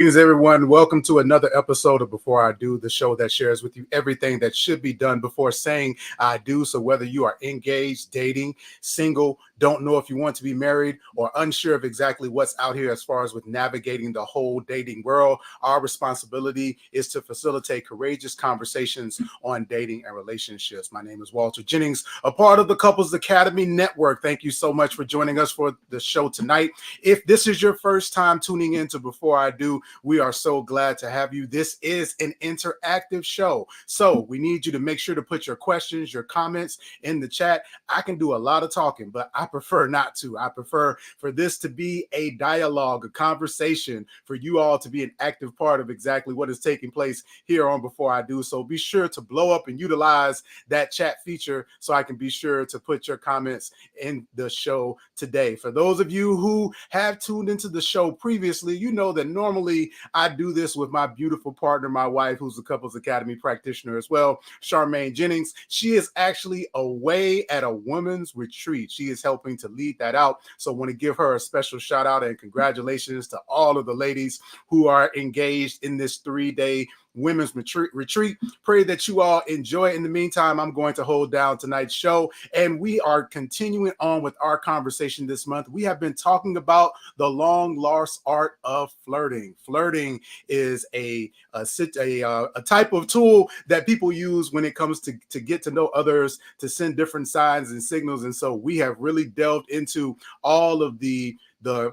Greetings, everyone. Welcome to another episode of Before I Do, the show that shares with you everything that should be done before saying I do. So whether you are engaged, dating, single, don't know if you want to be married, or unsure of exactly what's out here as far as with navigating the whole dating world, our responsibility is to facilitate courageous conversations on dating and relationships. My name is Walter Jennings, a part of the Couples Academy Network. Thank you so much for joining us for the show tonight. If this is your first time tuning in to Before I Do, we are so glad to have you. This is an interactive show, so we need you to make sure to put your questions, your comments in the chat. I can do a lot of talking, but I prefer not to. I prefer for this to be a dialogue, a conversation, for you all to be an active part of exactly what is taking place here on Before I Do. So be sure to blow up and utilize that chat feature so I can be sure to put your comments in the show today. For those of you who have tuned into the show previously, you know that normally I do this with my beautiful partner, my wife, who's a Couples Academy practitioner as well, Charmaine Jennings. She is actually away at a women's retreat. She is helping to lead that out. So I want to give her a special shout out and congratulations to all of the ladies who are engaged in this 3-day women's retreat. Pray that you all enjoy it. In the meantime, I'm going to hold down tonight's show, and we are continuing on with our conversation this month. We have been talking about the long lost art of flirting. Flirting is a type of tool that people use when it comes to get to know others, to send different signs and signals. And so we have really delved into all of the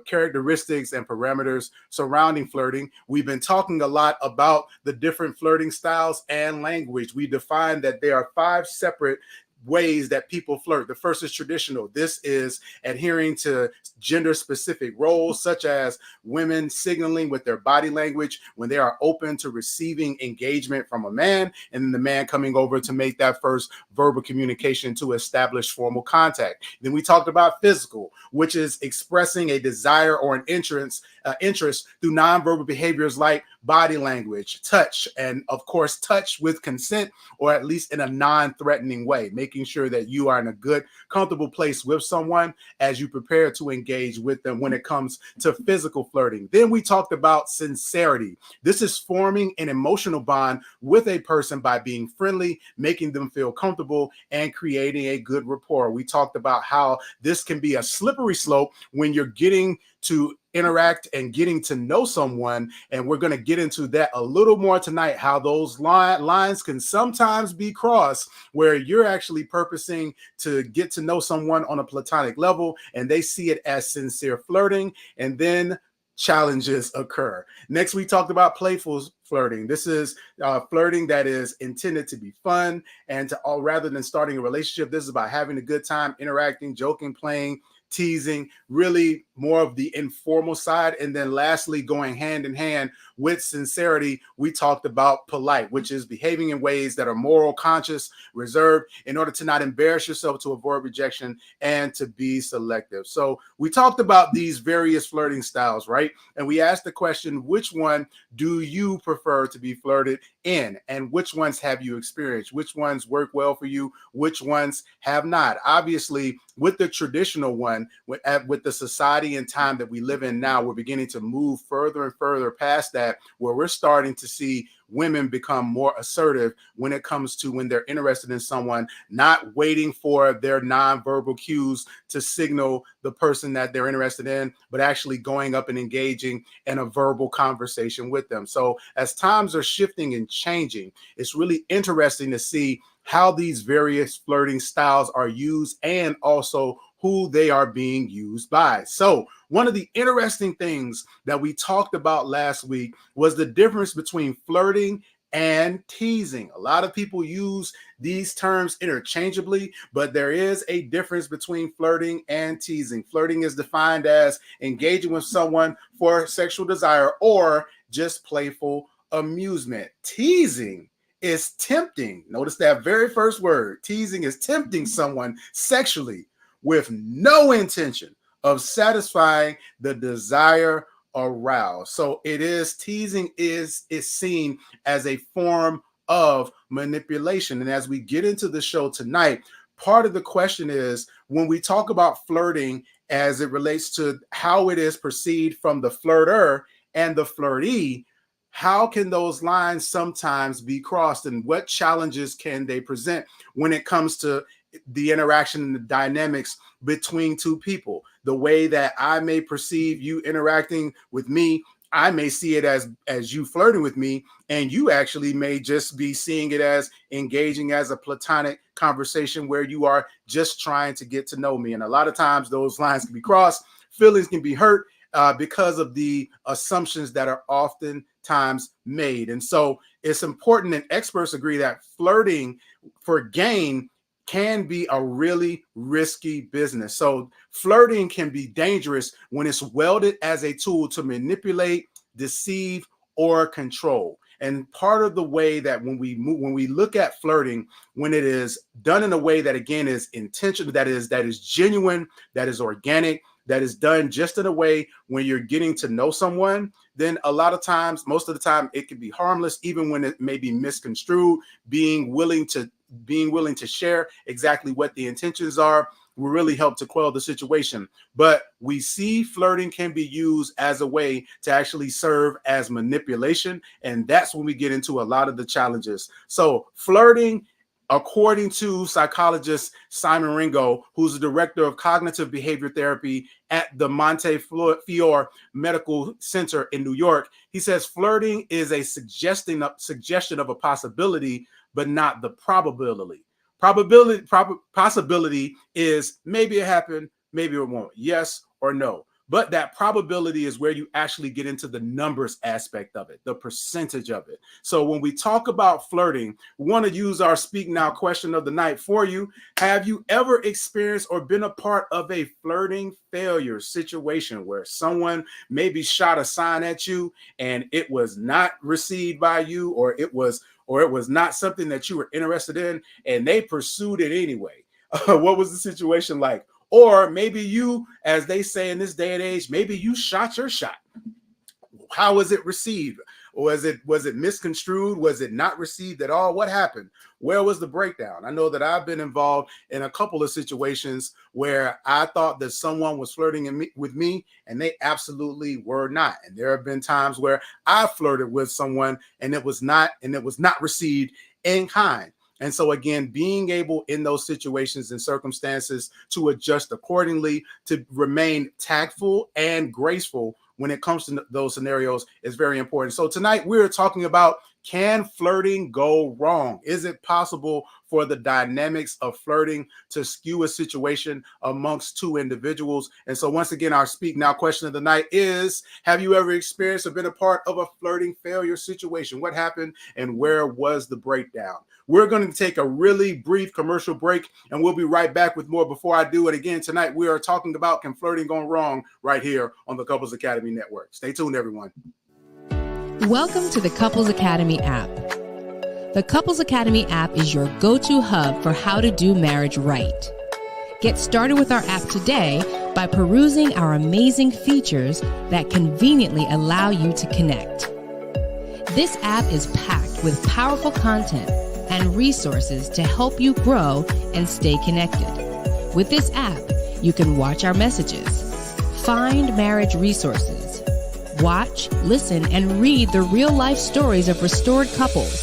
characteristics and parameters surrounding flirting. We've been talking a lot about the different flirting styles and language. We defined that there are 5 separate ways that people flirt. The first is traditional. This is adhering to gender specific roles, such as women signaling with their body language when they are open to receiving engagement from a man, and then the man coming over to make that first verbal communication to establish formal contact. Then we talked about physical, which is expressing a desire or an interest through nonverbal behaviors like body language, touch, and of course touch with consent, or at least in a non-threatening way, making sure that you are in a good, comfortable place with someone as you prepare to engage with them when it comes to physical flirting. Then we talked about sincerity. This is forming an emotional bond with a person by being friendly, making them feel comfortable, and creating a good rapport. We talked about how this can be a slippery slope when you're getting to interact and getting to know someone, and we're going to get into that a little more tonight, how those lines can sometimes be crossed where you're actually purposing to get to know someone on a platonic level and they see it as sincere flirting, and then challenges occur. Next, we talked about playful flirting. This is flirting that is intended to be fun and to all, rather than starting a relationship. This is about having a good time, interacting, joking, playing, teasing, really more of the informal side. And then lastly, going hand in hand with sincerity, we talked about polite, which is behaving in ways that are moral, conscious, reserved, in order to not embarrass yourself, to avoid rejection, and to be selective. So we talked about these various flirting styles, right? And we asked the question, which one do you prefer to be flirted in? And which ones have you experienced? Which ones work well for you? Which ones have not? Obviously, with the traditional one, with the society and time that we live in now, we're beginning to move further and further past that, where we're starting to see women become more assertive when it comes to when they're interested in someone, not waiting for their nonverbal cues to signal the person that they're interested in, but actually going up and engaging in a verbal conversation with them. So as times are shifting and changing, it's really interesting to see how these various flirting styles are used and also who they are being used by. So one of the interesting things that we talked about last week was the difference between flirting and teasing. A lot of people use these terms interchangeably, but there is a difference between flirting and teasing. Flirting is defined as engaging with someone for sexual desire or just playful amusement. Teasing is tempting. Notice that very first word. Teasing is tempting someone sexually with no intention of satisfying the desire aroused. So it is, teasing is seen as a form of manipulation. And as we get into the show tonight, part of the question is, when we talk about flirting as it relates to how it is perceived from the flirter and the flirtee, how can those lines sometimes be crossed, and what challenges can they present when it comes to the interaction and the dynamics between two people? The way that I may perceive you interacting with me, I may see it as you flirting with me, and you actually may just be seeing it as engaging as a platonic conversation where you are just trying to get to know me. And a lot of times those lines can be crossed, feelings can be hurt because of the assumptions that are oftentimes made. And so it's important, and experts agree, that flirting for gain can be a really risky business. So flirting can be dangerous when it's welded as a tool to manipulate, deceive, or control. And part of the way that when we look at flirting, when it is done in a way that, again, is intentional, that is genuine, that is organic, that is done just in a way when you're getting to know someone, then a lot of times, most of the time, it can be harmless, even when it may be misconstrued. Being willing to share exactly what the intentions are will really help to quell the situation. But we see flirting can be used as a way to actually serve as manipulation, and that's when we get into a lot of the challenges. So flirting, according to psychologist Simon Ringo, who's the director of cognitive behavior therapy at the Montefiore Medical Center in New York, he says flirting is a suggestion of a possibility, but not the probability. Possibility is maybe it happened, maybe it won't, yes or no. But that probability is where you actually get into the numbers aspect of it, the percentage of it. So when we talk about flirting, we want to use our Speak Now question of the night for you. Have you ever experienced or been a part of a flirting failure situation where someone maybe shot a sign at you and it was not received by you, or it was not something that you were interested in, and they pursued it anyway? What was the situation like? Or maybe you, as they say in this day and age, maybe you shot your shot. How was it received? Was it misconstrued? Was it not received at all? What happened? Where was the breakdown? I know that I've been involved in a couple of situations where I thought that someone was flirting with me, and they absolutely were not. And there have been times where I flirted with someone and it was not received in kind. And so, again, being able in those situations and circumstances to adjust accordingly, to remain tactful and graceful when it comes to those scenarios is very important. So tonight we're talking about, can flirting go wrong? Is it possible for the dynamics of flirting to skew a situation amongst two individuals? And so once again, our Speak Now question of the night is, have you ever experienced or been a part of a flirting failure situation? What happened and where was the breakdown? We're going to take a really brief commercial break, and we'll be right back with more. Before I do it again, tonight we are talking about, can flirting go wrong, right here on the Couples Academy Network. Stay tuned, everyone. Welcome to the Couples Academy app. The Couples Academy app is your go-to hub for how to do marriage right. Get started with our app today by perusing our amazing features that conveniently allow you to connect. This app is packed with powerful content and resources to help you grow and stay connected. With this app, you can watch our messages, find marriage resources, watch, listen, and read the real-life stories of restored couples,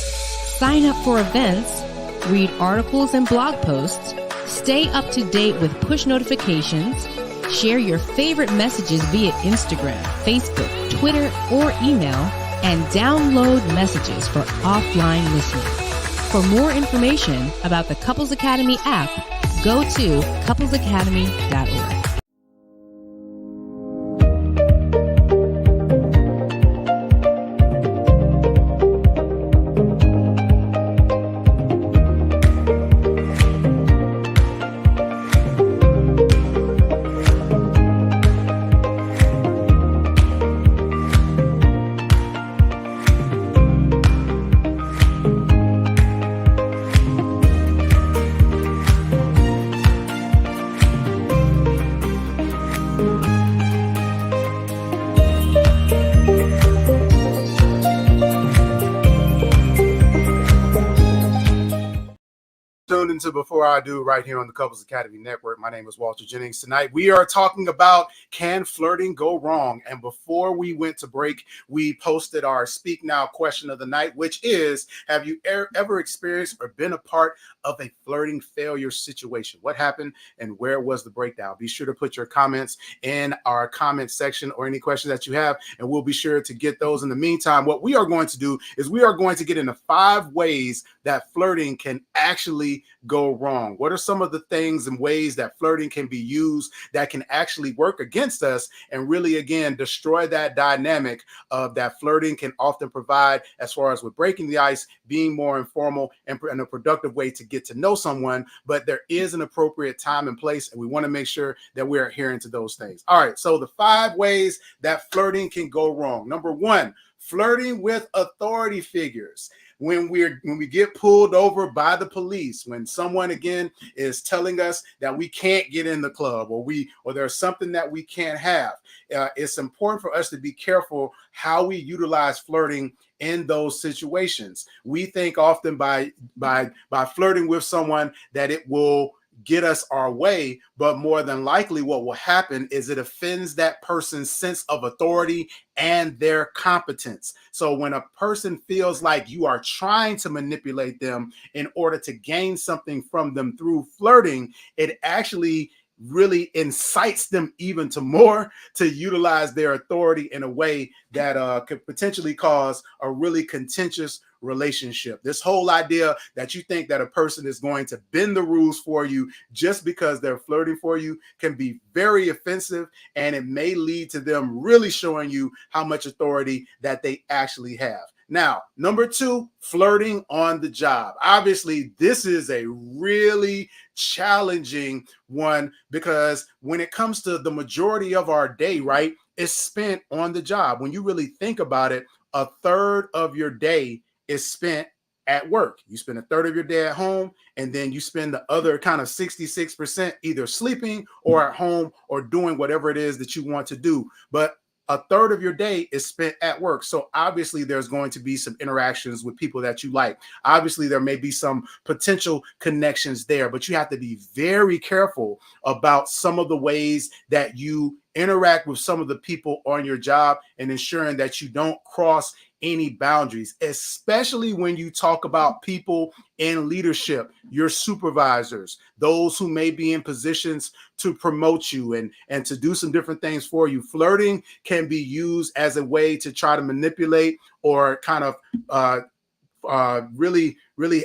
sign up for events, read articles and blog posts, stay up to date with push notifications, share your favorite messages via Instagram, Facebook, Twitter, or email, and download messages for offline listening. For more information about the Couples Academy app, go to couplesacademy.org. listening to Before I Do right here on the Couples Academy Network. My name is Walter Jennings. Tonight we are talking about, can flirting go wrong? And before we went to break, we posted our Speak Now question of the night, which is, have you ever experienced or been a part of a flirting failure situation? What happened and where was the breakdown? Be sure to put your comments in our comment section or any questions that you have, and we'll be sure to get those. In the meantime, what we are going to do is we are going to get into 5 ways that flirting can actually go wrong. What are some of the things and ways that flirting can be used that can actually work against us and really, again, destroy that dynamic of that flirting can often provide, as far as with breaking the ice, being more informal and a productive way to get to know someone. But there is an appropriate time and place, and we want to make sure that we're adhering to those things. All right, so the 5 ways that flirting can go wrong. Number 1, flirting with authority figures. When we get pulled over by the police, when someone again is telling us that we can't get in the club, or there's something that we can't have, it's important for us to be careful how we utilize flirting in those situations. We think often by flirting with someone that it will get us our way, but more than likely what will happen is it offends that person's sense of authority and their competence. So when a person feels like you are trying to manipulate them in order to gain something from them through flirting, it actually really incites them even to more to utilize their authority in a way that could potentially cause a really contentious relationship. This whole idea that you think that a person is going to bend the rules for you just because they're flirting for you can be very offensive, and it may lead to them really showing you how much authority that they actually have. Now, number 2, flirting on the job. Obviously, this is a really challenging one because when it comes to the majority of our day, right, it's spent on the job. When you really think about it, a third of your day is spent at work. You spend a third of your day at home, and then you spend the other kind of 66% either sleeping or at home or doing whatever it is that you want to do. But a third of your day is spent at work. So obviously there's going to be some interactions with people that you like. Obviously there may be some potential connections there, but you have to be very careful about some of the ways that you interact with some of the people on your job and ensuring that you don't cross any boundaries, especially when you talk about people in leadership, your supervisors, those who may be in positions to promote you and to do some different things for you. Flirting can be used as a way to try to manipulate or kind of really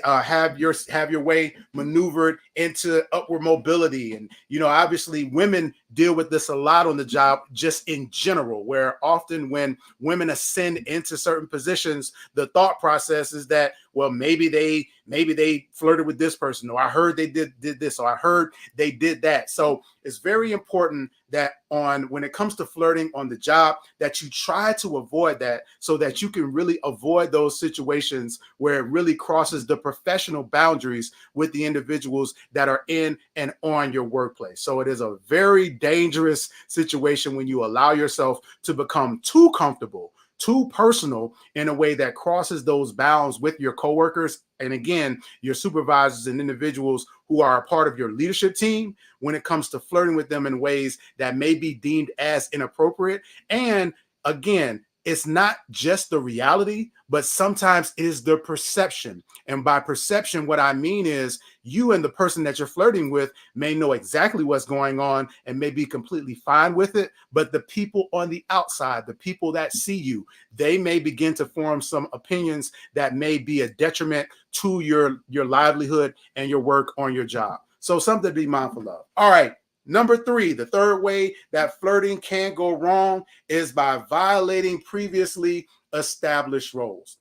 have your way maneuvered into upward mobility. And obviously women deal with this a lot on the job, just in general, where often when women ascend into certain positions, the thought process is that, well, maybe they flirted with this person, or I heard they did this, or I heard they did that. So it's very important that when it comes to flirting on the job, that you try to avoid that, so that you can really avoid those situations where it really crosses the professional boundaries with the individuals that are in and on your workplace. So it is a very dangerous situation when you allow yourself to become too comfortable, too personal in a way that crosses those bounds with your coworkers, and again, your supervisors and individuals who are a part of your leadership team, when it comes to flirting with them in ways that may be deemed as inappropriate. And again, it's not just the reality, but sometimes it is the perception. And by perception, what I mean is you and the person that you're flirting with may know exactly what's going on and may be completely fine with it. But the people on the outside, the people that see you, they may begin to form some opinions that may be a detriment to your livelihood and your work on your job. So something to be mindful of. All right. Number 3, the third way that flirting can go wrong is by violating previously established roles.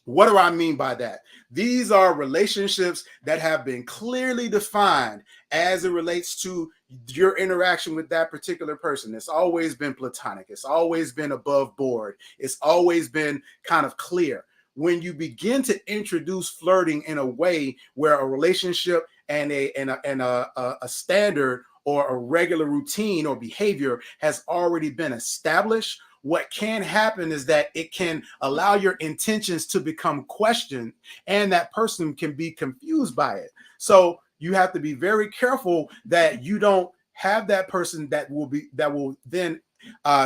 What do I mean by that? These are relationships that have been clearly defined as it relates to your interaction with that particular person. It's always been platonic. It's always been above board. It's always been kind of clear. When you begin to introduce flirting in a way where a relationship and a standard or a regular routine or behavior has already been established, what can happen is that it can allow your intentions to become questioned, and that person can be confused by it. So you have to be very careful that you don't have that person that will then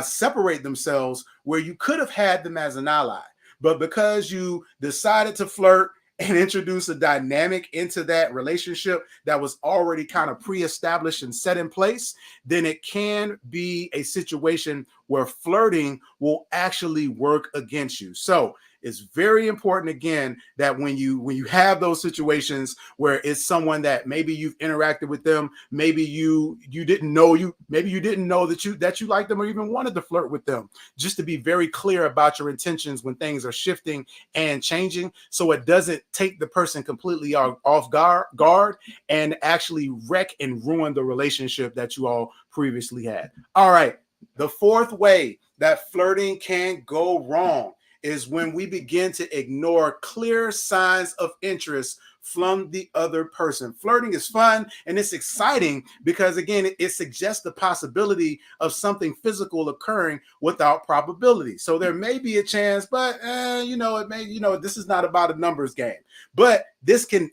separate themselves, where you could have had them as an ally, but because you decided to flirt and introduce a dynamic into that relationship that was already kind of pre-established and set in place, then it can be a situation where flirting will actually work against you. So it's very important, again, that when you have those situations where it's someone that maybe you've interacted with them, maybe you didn't know that you liked them or even wanted to flirt with them, just to be very clear about your intentions when things are shifting and changing, so it doesn't take the person completely off guard and actually wreck and ruin the relationship that you all previously had. All right, the fourth way that flirting can go wrong is when we begin to ignore clear signs of interest from the other person. Flirting is fun and it's exciting because, again, it suggests the possibility of something physical occurring without probability. So there may be a chance, but this is not about a numbers game. But this can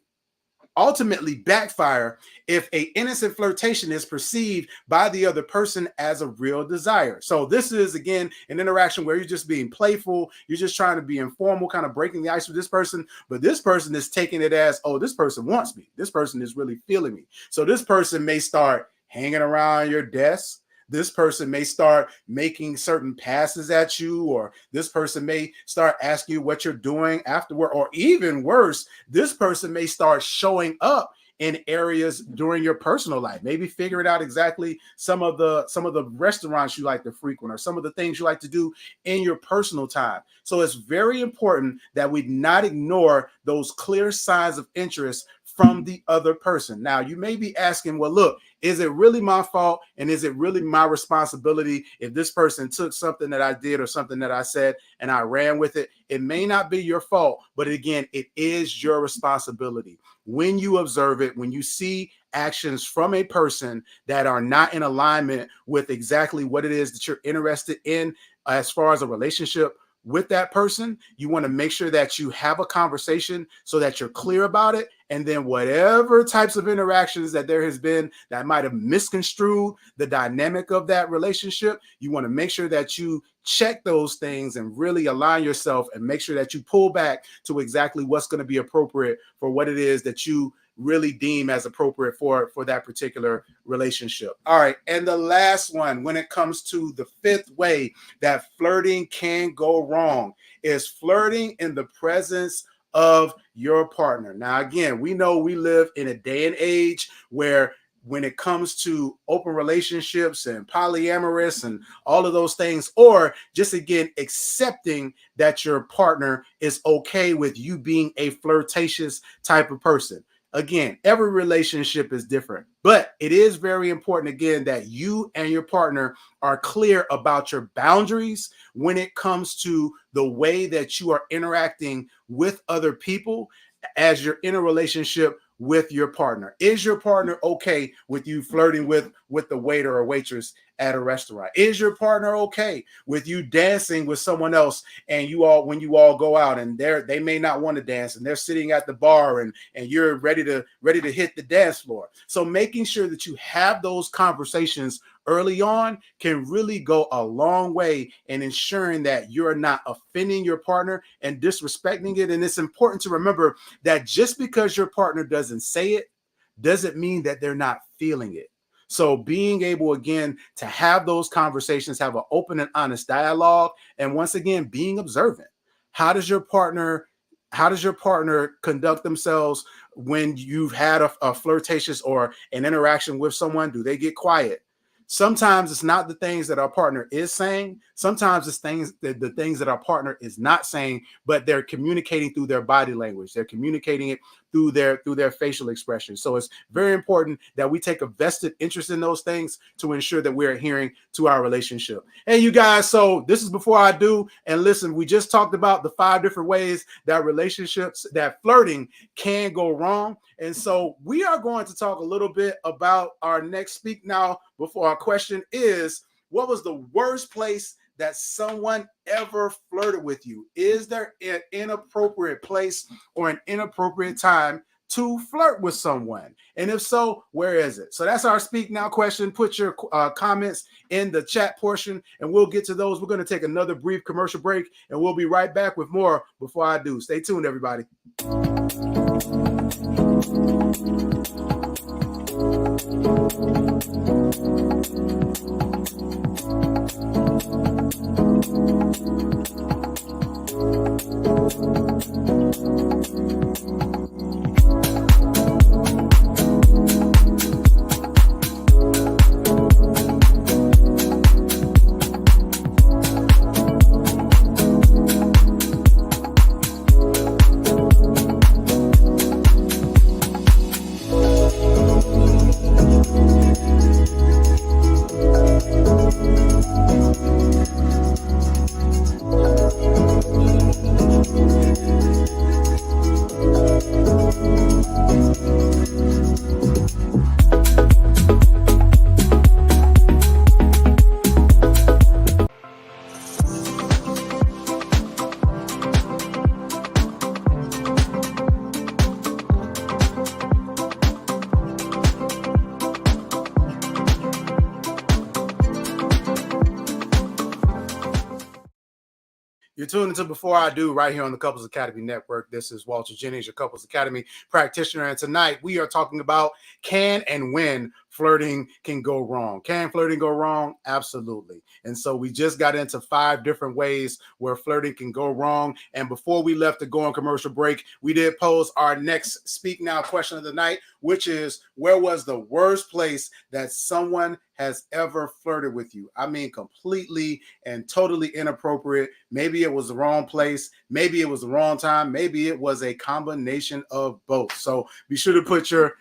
ultimately backfire if an innocent flirtation is perceived by the other person as a real desire. So this is, again, an interaction where you're just being playful, you're just trying to be informal, kind of breaking the ice with this person, but this person is taking it as, oh, this person wants me, this person is really feeling me. So this person may start hanging around your desk. This person may start making certain passes at you, or this person may start asking you what you're doing afterward, or even worse, this person may start showing up in areas during your personal life, maybe figuring out exactly some of the restaurants you like to frequent or some of the things you like to do in your personal time. So it's very important that we not ignore those clear signs of interest from the other person. Now, you may be asking, well, look, is it really my fault? And is it really my responsibility if this person took something that I did or something that I said and I ran with it? It may not be your fault, but again, it is your responsibility. When you observe it, when you see actions from a person that are not in alignment with exactly what it is that you're interested in as far as a relationship with that person, you want to make sure that you have a conversation so that you're clear about it. And then whatever types of interactions that there has been that might have misconstrued the dynamic of that relationship, you want to make sure that you check those things and really align yourself and make sure that you pull back to exactly what's going to be appropriate for what it is that you really deem as appropriate for that particular relationship. All right. And the last one, when it comes to the fifth way that flirting can go wrong, is flirting in the presence of your partner. Now, again, we know we live in a day and age where when it comes to open relationships and polyamorous and all of those things, or just, again, accepting that your partner is okay with you being a flirtatious type of person. Again, every relationship is different, but it is very important, again, that you and your partner are clear about your boundaries when it comes to the way that you are interacting with other people as you're in a relationship with your partner. Is your partner okay with you flirting with the waiter or waitress at a restaurant? Is your partner okay with you dancing with someone else and when you all go out and they may not want to dance and they're sitting at the bar and you're ready to hit the dance floor? So making sure that you have those conversations early on can really go a long way in ensuring that you're not offending your partner and disrespecting it. And it's important to remember that just because your partner doesn't say it doesn't mean that they're not feeling it. So being able, again, to have those conversations, have an open and honest dialogue, and once again, being observant. How does your partner conduct themselves when you've had a flirtatious or an interaction with someone? Do they get quiet? Sometimes it's not the things that our partner is saying. Sometimes it's the things that our partner is not saying, but they're communicating through their body language. They're communicating it through their facial expressions. So it's very important that we take a vested interest in those things to ensure that we're adhering to our relationship. Hey, you guys, so this is Before I Do. And listen, we just talked about the 5 different ways that flirting can go wrong. And so we are going to talk a little bit about our next speak now. Before our question is, what was the worst place that someone ever flirted with you? Is there an inappropriate place or an inappropriate time to flirt with someone? And if so, where is it? So that's our Speak Now question. Put your comments in the chat portion and we'll get to those. We're going to take another brief commercial break and we'll be right back with more. Before I do, stay tuned, everybody. You're tuned into Before I Do right here on the Couples Academy Network. This is Walter Jennings, your Couples Academy practitioner. And tonight we are talking about can and when flirting can go wrong. Can flirting go wrong? Absolutely. And so we just got into 5 different ways where flirting can go wrong. And before we left to go on commercial break, we did pose our next Speak Now question of the night, which is, where was the worst place that someone has ever flirted with you? I mean, completely and totally inappropriate. Maybe it was the wrong place. Maybe it was the wrong time. Maybe it was a combination of both. So be sure to put your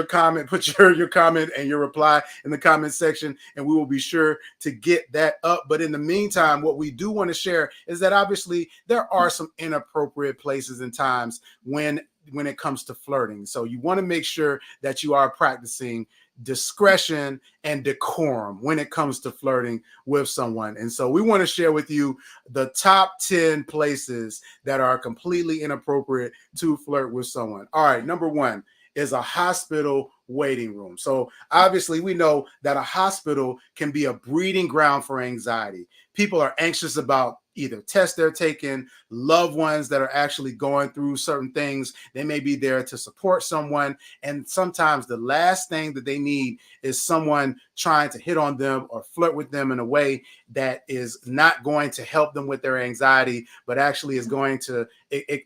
comment, put your comment and your reply in the comment section, and we will be sure to get that up. But in the meantime, what we do want to share is that obviously there are some inappropriate places and times when it comes to flirting. So you want to make sure that you are practicing discretion and decorum when it comes to flirting with someone. And so we want to share with you the top 10 places that are completely inappropriate to flirt with someone. All right, number 1 is a hospital waiting room. So obviously we know that a hospital can be a breeding ground for anxiety. People are anxious about either tests they're taking, loved ones that are actually going through certain things. They may be there to support someone. And sometimes the last thing that they need is someone trying to hit on them or flirt with them in a way that is not going to help them with their anxiety, but actually is going to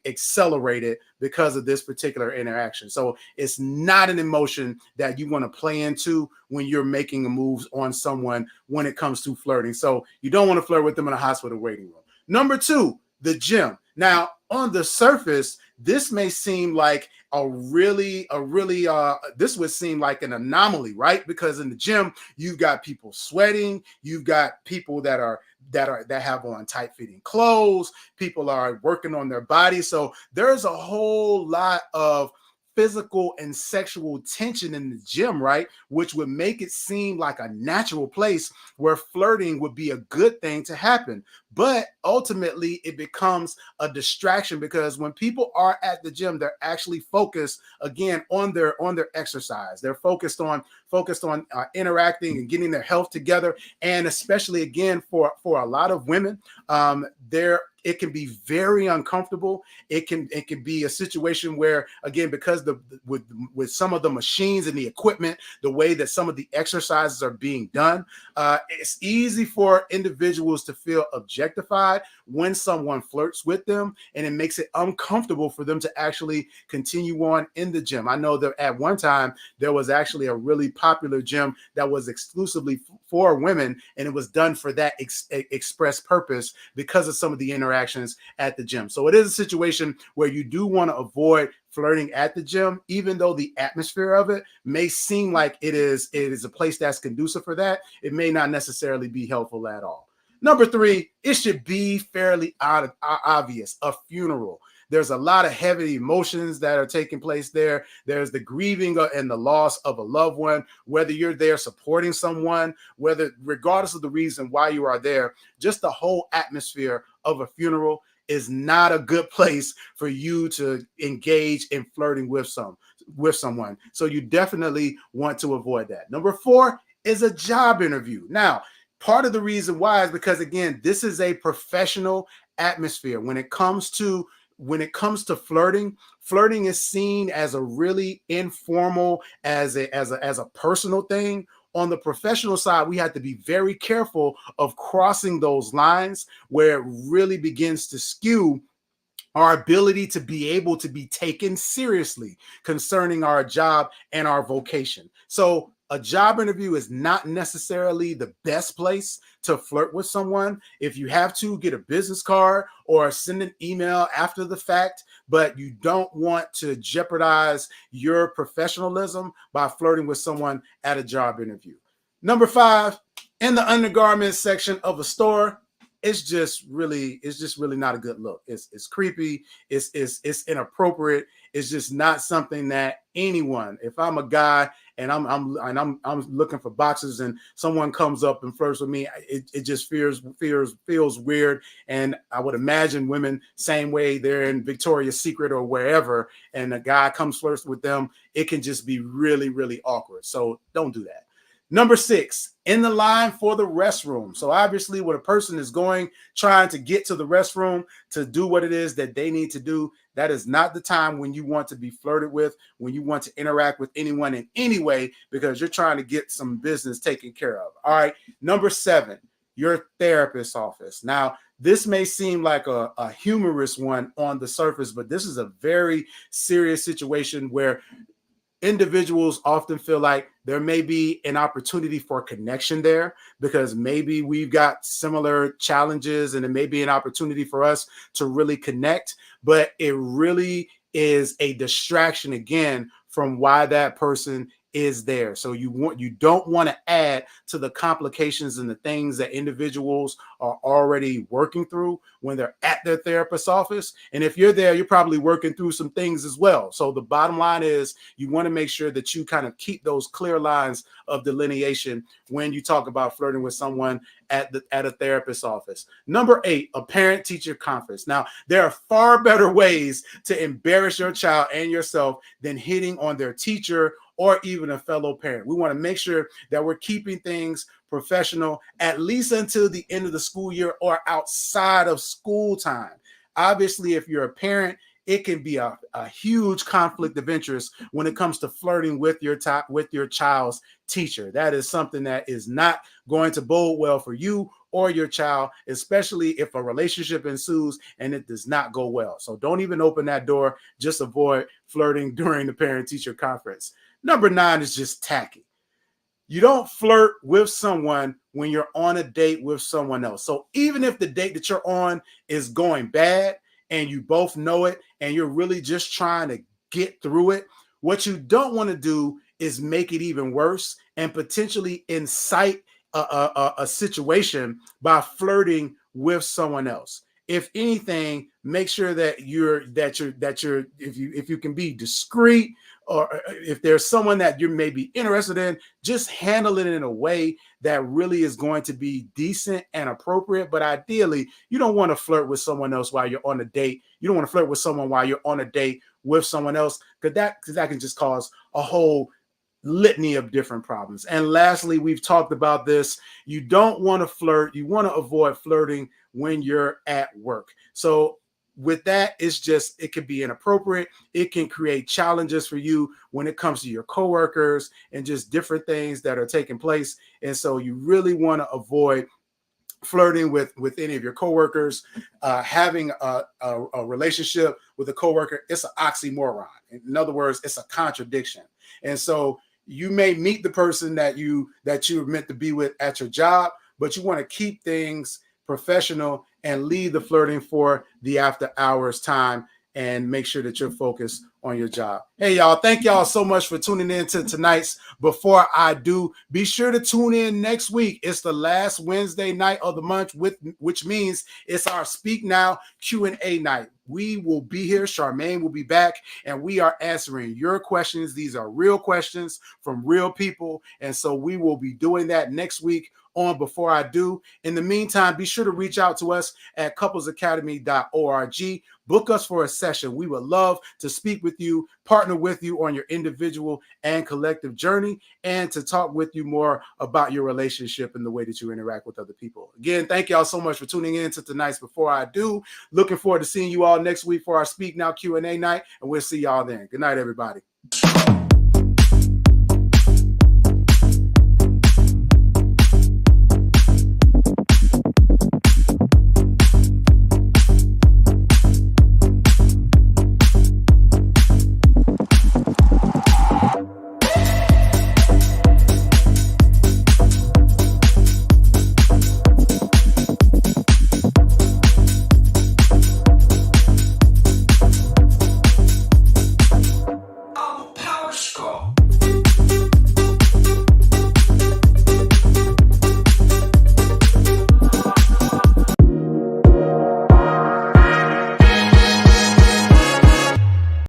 accelerate it because of this particular interaction. So it's not an emotion that you want to play into when you're making a move on someone when it comes to flirting. So you don't want to flirt with them in a hospital waiting room. Number 2, the gym. Now, on the surface, this may seem like this would seem like an anomaly, right? Because in the gym, you've got people sweating, you've got people that have on tight fitting clothes, people are working on their body. So there's a whole lot of physical and sexual tension in the gym, right? Which would make it seem like a natural place where flirting would be a good thing to happen. But ultimately it becomes a distraction because when people are at the gym, they're actually focused again on their exercise. They're focused on interacting and getting their health together. And especially again, for a lot of women, it can be very uncomfortable. It can be a situation where, again, because with some of the machines and the equipment, the way that some of the exercises are being done, it's easy for individuals to feel objectified when someone flirts with them, and it makes it uncomfortable for them to actually continue on in the gym. I know that at one time there was actually a really popular gym that was exclusively for women, and it was done for that express purpose because of some of the interactions at the gym. So it is a situation where you do want to avoid flirting at the gym, even though the atmosphere of it may seem like it is a place that's conducive for that. It may not necessarily be helpful at all. Number 3, it should be fairly obvious, a funeral. There's a lot of heavy emotions that are taking place there. There's the grieving and the loss of a loved one, whether you're there supporting someone, regardless of the reason why you are there, just the whole atmosphere of a funeral is not a good place for you to engage in flirting with with someone. So you definitely want to avoid that. Number 4 is a job interview. Now, part of the reason why is because, again, this is a professional atmosphere. When it comes to flirting, flirting is seen as a really informal, as a personal thing. On the professional side, we have to be very careful of crossing those lines where it really begins to skew our ability to be able to be taken seriously concerning our job and our vocation. So a job interview is not necessarily the best place to flirt with someone. If you have to, get a business card or send an email after the fact, but you don't want to jeopardize your professionalism by flirting with someone at a job interview. Number 5, in the undergarments section of a store, it's just really not a good look. It's creepy. It's inappropriate. It's just not something that anyone, if I'm a guy and I'm looking for boxes and someone comes up and flirts with me, it just feels weird. And I would imagine women, same way, they're in Victoria's Secret or wherever, and a guy comes flirts with them, it can just be really, really awkward. So don't do that. Number 6, in the line for the restroom. So obviously when a person is trying to get to the restroom to do what it is that they need to do, that is not the time when you want to be flirted with, when you want to interact with anyone in any way, because you're trying to get some business taken care of. All right. Number 7, your therapist's office. Now, this may seem like a humorous one on the surface, but this is a very serious situation where individuals often feel like there may be an opportunity for connection there because maybe we've got similar challenges and it may be an opportunity for us to really connect, but it really is a distraction again from why that person is there. So you don't want to add to the complications and the things that individuals are already working through when they're at their therapist's office. And if you're there, you're probably working through some things as well. So the bottom line is you want to make sure that you kind of keep those clear lines of delineation when you talk about flirting with someone at a therapist's office. Number 8, a parent-teacher conference. Now, there are far better ways to embarrass your child and yourself than hitting on their teacher or even a fellow parent. We want to make sure that we're keeping things professional, at least until the end of the school year or outside of school time. Obviously, if you're a parent, it can be a huge conflict of interest when it comes to flirting with your child's teacher. That is something that is not going to bode well for you or your child, especially if a relationship ensues and it does not go well. So don't even open that door. Just avoid flirting during the parent-teacher conference. Number 9 is just tacky. You don't flirt with someone when you're on a date with someone else. So even if the date that you're on is going bad and you both know it and you're really just trying to get through it, what you don't want to do is make it even worse and potentially incite a situation by flirting with someone else. If anything, make sure that if you can be discreet, or if there's someone that you may be interested in, just handle it in a way that really is going to be decent and appropriate. But ideally, you don't want to flirt with someone else while you're on a date. You don't want to flirt with someone while you're on a date with someone else, because that can just cause a whole litany of different problems. And lastly, we've talked about this. You don't want to flirt. You want to avoid flirting when you're at work. So with that, it can be inappropriate. It can create challenges for you when it comes to your coworkers and just different things that are taking place. And so you really want to avoid flirting with any of your coworkers. Having a relationship with a coworker, it's an oxymoron. In other words, it's a contradiction. And so you may meet the person that you're meant to be with at your job, but you want to keep things professional and leave the flirting for the after hours time and make sure that you're focused on your job. Hey, y'all, thank y'all so much for tuning in to tonight's Before I Do. Be sure to tune in next week. It's the last Wednesday night of the month, which means it's our Speak Now Q&A night. We will be here. Charmaine will be back, and we are answering your questions. These are real questions from real people, and so we will be doing that next week on Before I Do. In the meantime, be sure to reach out to us at couplesacademy.org. Book us for a session. We would love to speak with you, partner with you on your individual and collective journey, and to talk with you more about your relationship and the way that you interact with other people. Again, thank y'all so much for tuning in to tonight's Before I Do. Looking forward to seeing you all next week for our Speak Now Q&A night, and we'll see y'all then. Good night, everybody.